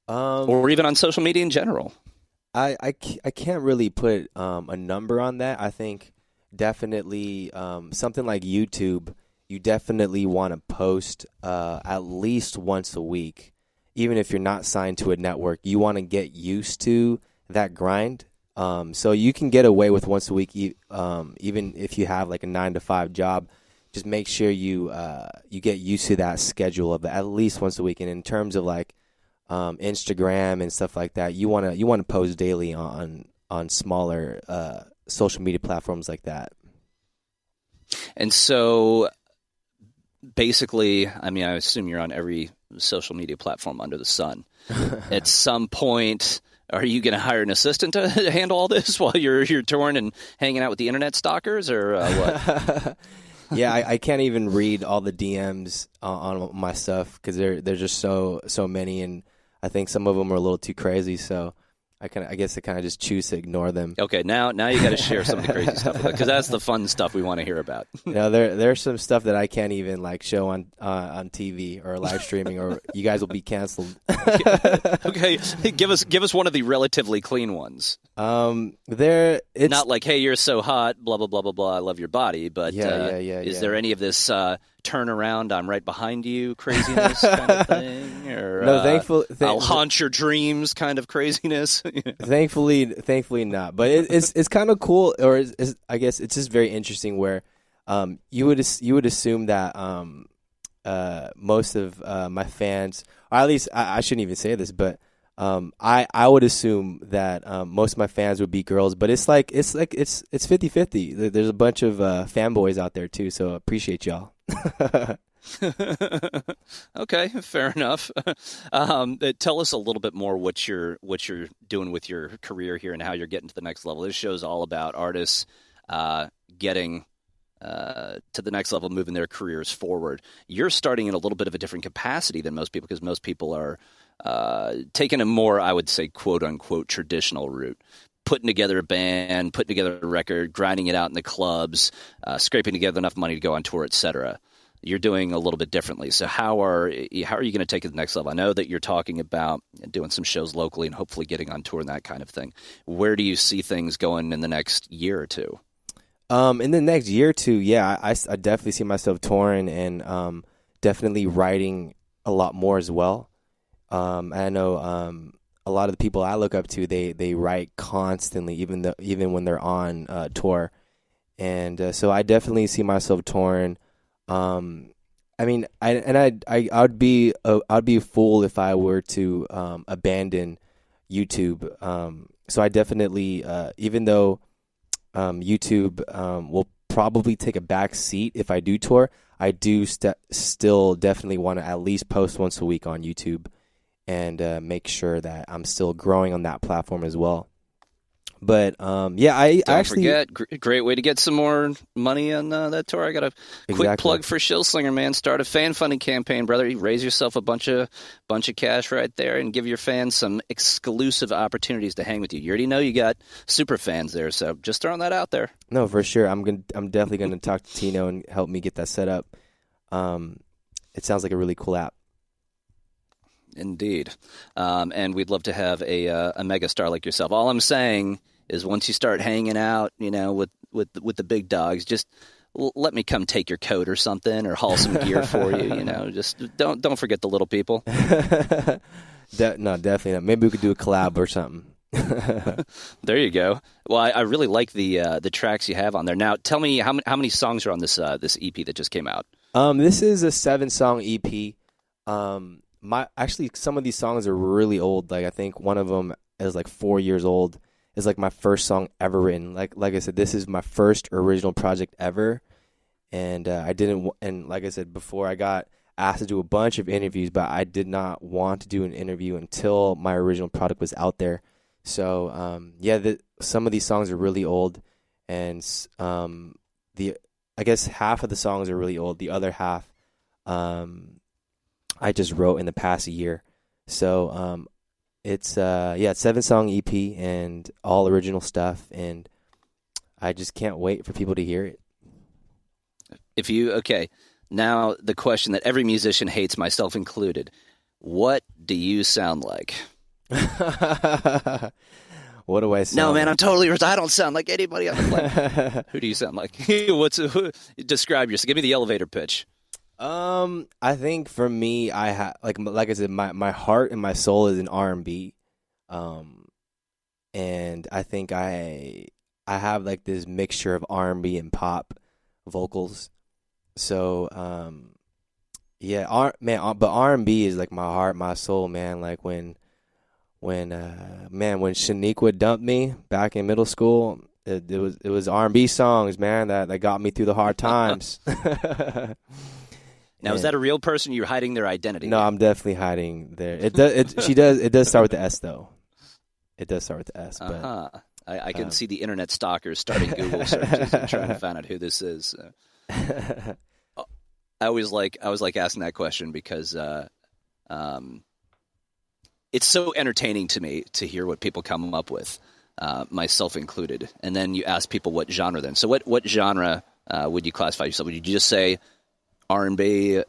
Or even on social media in general? I can't really put a number on that. I think definitely something like YouTube, you definitely want to post at least once a week. Even if you're not signed to a network, you want to get used to that grind. So you can get away with once a week, even if you have like a 9-to-5 job. Just make sure you get used to that schedule of at least once a week. And in terms of like Instagram and stuff like that, you want to post daily on smaller social media platforms like that. And so basically, I mean, I assume you're on every social media platform under the sun. At some point, are you going to hire an assistant to handle all this while you're touring and hanging out with the internet stalkers, or what? Yeah, I can't even read all the DMs on my stuff because there's just so many, and I think some of them are a little too crazy. So I guess I kind of just choose to ignore them. Okay, now you got to share some of the crazy stuff because that's the fun stuff we want to hear about. There's some stuff that I can't even like show on TV or live streaming, or you guys will be canceled. Okay, give us one of the relatively clean ones. It's not like, hey, you're so hot, blah blah blah blah blah. I love your body, but is there any of this turn around, I'm right behind you craziness kind of thing, or no? I'll haunt your dreams kind of craziness. Thankfully not. But it's kind of cool, or I guess it's just very interesting where you would assume that most of my fans, or at least I shouldn't even say this, but I would assume that most of my fans would be girls, but it's 50-50. There's a bunch of fanboys out there too, so appreciate y'all. Okay, fair enough. Tell us a little bit more what you're doing with your career here and how you're getting to the next level. This show's all about artists getting to the next level, moving their careers forward. You're starting in a little bit of a different capacity than most people because most people are taking a more, I would say, quote unquote, traditional route. Putting together a band, putting together a record, grinding it out in the clubs, scraping together enough money to go on tour, etc. You're doing a little bit differently. So how are you going to take it to the next level? I know that you're talking about doing some shows locally and hopefully getting on tour and that kind of thing. Where do you see things going in the next year or two? In the next year or two, yeah, I definitely see myself touring and definitely writing a lot more as well. I know a lot of the people I look up to, they write constantly, even when they're on tour, and so I definitely see myself touring. I mean, I'd be a fool if I were to abandon YouTube. So I definitely, even though YouTube will probably take a back seat if I do tour, I do still definitely want to at least post once a week on YouTube and make sure that I'm still growing on that platform as well. But yeah, I actually forget, great way to get some more money on that tour. I got a quick plug for Shillslinger, man. Start a fan funding campaign, brother. You raise yourself a bunch of cash right there, and give your fans some exclusive opportunities to hang with you. You already know you got super fans there, so just throwing that out there. No, for sure. I'm definitely gonna talk to Tino and help me get that set up. It sounds like a really cool app. Indeed. And we'd love to have a mega star like yourself. All I'm saying is once you start hanging out, with the big dogs, just let me come take your coat or something, or haul some gear for you. Just don't forget the little people. No, definitely not. Maybe we could do a collab or something. There you go. Well, I really like the tracks you have on there. Now, tell me how many songs are on this EP that just came out. This is a 7-song EP. Actually, some of these songs are really old. Like, I think one of them is like 4 years old. It's like my first song ever written. Like I said, this is my first original project ever. And and like I said before, I got asked to do a bunch of interviews, but I did not want to do an interview until my original product was out there. So, some of these songs are really old. And I guess half of the songs are really old. The other half, I just wrote in the past year. So it's 7-song EP and all original stuff, and I just can't wait for people to hear it. Now the question that every musician hates, myself included: what do you sound like? What do I sound No, man, like? I'm totally. I don't sound like anybody on the planet. Who do you sound like? Describe yourself. Give me the elevator pitch. I think for me, I have like I said, my heart and my soul is in R&B, and I think I have like this mixture of R&B and pop vocals. So but R&B is like my heart, my soul, man. Like when Shaniqua dumped me back in middle school, it was R&B songs, man, that got me through the hard times. Now, is that a real person? You're hiding their identity? No, I'm definitely hiding their. It does start with the S, though. It does start with the S. But I can see the internet stalkers starting Google searches and trying to find out who this is. I always like asking that question because it's so entertaining to me to hear what people come up with, myself included. And then you ask people what genre then. So what genre would you classify yourself? Would you just say R&B,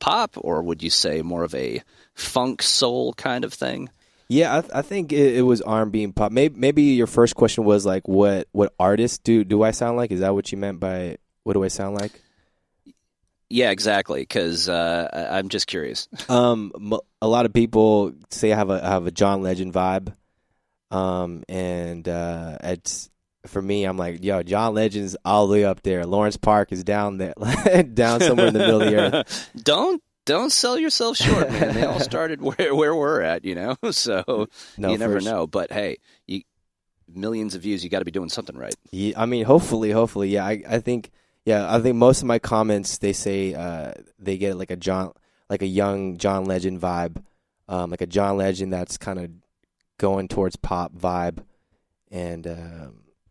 pop, or would you say more of a funk soul kind of thing? Yeah, I think it was R&B and pop. Maybe your first question was like, what artist do I sound like? Is that what you meant by what do I sound like? Yeah, exactly. Because I'm just curious. A lot of people say I have a John Legend vibe, and it's. For me, I'm like, yo, John Legend's all the way up there. Lawrence Park is down there, down somewhere in the middle of the earth. Don't sell yourself short, man. They all started where we're at, So you never know. But hey, millions of views, you got to be doing something right. Yeah, I mean, hopefully, yeah. I think most of my comments they say they get like a John like a young John Legend vibe, like a John Legend that's kind of going towards pop vibe, and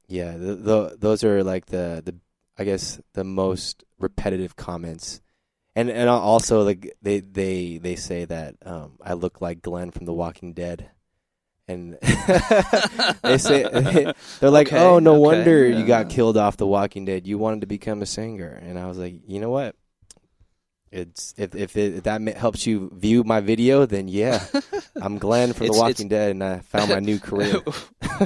those are like the I guess the most repetitive comments, and also like they say that I look like Glenn from The Walking Dead. And they say they're like, Okay, oh, no okay, wonder yeah. you got killed off The Walking Dead. You wanted to become a singer, and I was like, you know what? It's if that helps you view my video, then yeah, I'm Glenn from The Walking Dead, and I found my new career.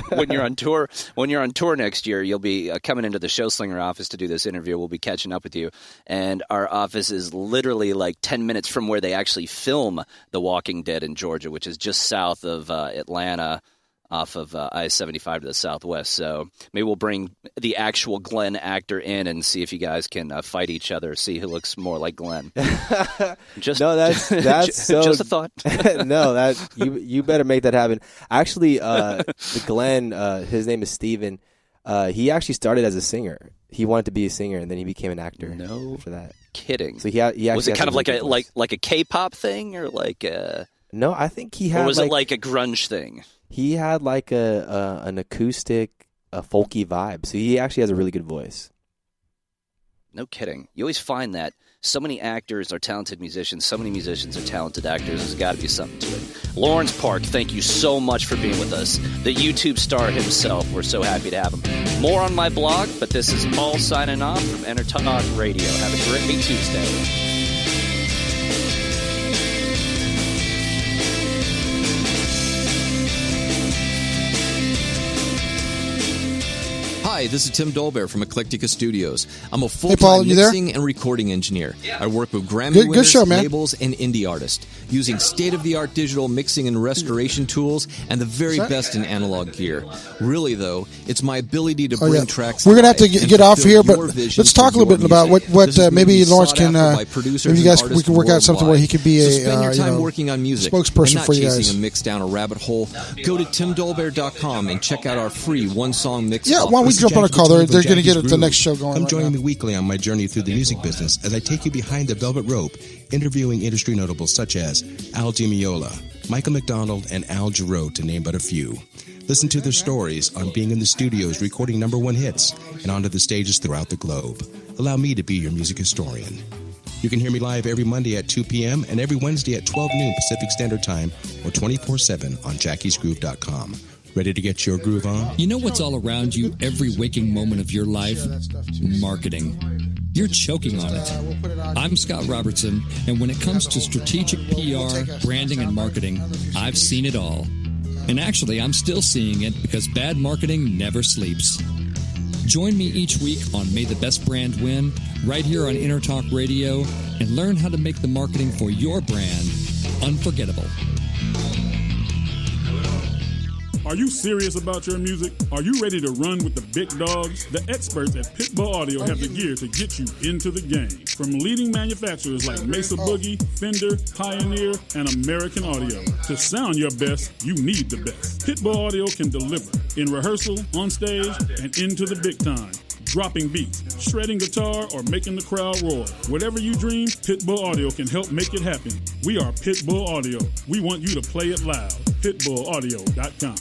When you're on tour next year, you'll be coming into the Show Slinger office to do this interview. We'll be catching up with you, and our office is literally like 10 minutes from where they actually film The Walking Dead in Georgia, which is just south of Atlanta, off of I-75 to the southwest. So maybe we'll bring the actual Glenn actor in and see if you guys can fight each other, see who looks more like Glenn. Just that's so, just a thought. No, that you better make that happen. Actually, the Glenn, his name is Steven. He actually started as a singer. He wanted to be a singer, and then he became an actor. No after that. Kidding. So he actually was it kind of like voice. like a K-pop thing, or like a? No, I think he had. Or was it like a grunge thing? He had like an acoustic, a folky vibe. So he actually has a really good voice. No kidding. You always find that so many actors are talented musicians, so many musicians are talented actors. There's got to be something to it. Lawrence Park, thank you so much for being with us. The YouTube star himself. We're so happy to have him. More on my blog, but this is Paul signing off from Entertalk Radio. Have a great Tuesday. Hi, this is Tim Dolbear from Eclectica Studios. I'm a Hey, Paul, full-time you there? mixing and recording engineer. I work with Grammy Good winners, show, man. labels, and indie artists using state-of-the-art digital mixing and restoration tools and the very best in analog gear. Really, though, it's my ability to bring tracks We're going to have to life and get off fulfill here, but your vision let's talk a for little bit your about music. what This is maybe being Lawrence sought can, after by producers maybe you guys, and we artists can work out something where he could be so a, spend your time you know, working on music spokesperson and not for you chasing guys. a mix down a rabbit hole. Go to timdolbear.com and check out our free one-song mix. Yeah, why don't we jump on a call? They're going to get the next show going. Come right join now. me weekly on my journey through the music business as I take you behind the velvet rope, interviewing industry notables such as Al Di Meola, Michael McDonald, and Al Jarreau, to name but a few. Listen to their stories on being in the studios recording #1 hits and onto the stages throughout the globe. Allow me to be your music historian. You can hear me live every Monday at 2 p.m. and every Wednesday at 12 noon Pacific Standard Time or 24/7 on jackiesgroove.com. Ready to get your groove on? You know what's all around you every waking moment of your life? Marketing. You're choking on it. I'm Scott Robertson, and when it comes to strategic PR, branding, and marketing, I've seen it all. And actually, I'm still seeing it because bad marketing never sleeps. Join me each week on May the Best Brand Win, right here on Intertalk Radio, and learn how to make the marketing for your brand unforgettable. Are you serious about your music? Are you ready to run with the big dogs? The experts at Pitbull Audio have the gear to get you into the game. From leading manufacturers like Mesa Boogie, Fender, Pioneer, and American Audio. To sound your best, you need the best. Pitbull Audio can deliver in rehearsal, on stage, and into the big time. Dropping beats, shredding guitar, or making the crowd roar. Whatever you dream, Pitbull Audio can help make it happen. We are Pitbull Audio. We want you to play it loud. PitbullAudio.com.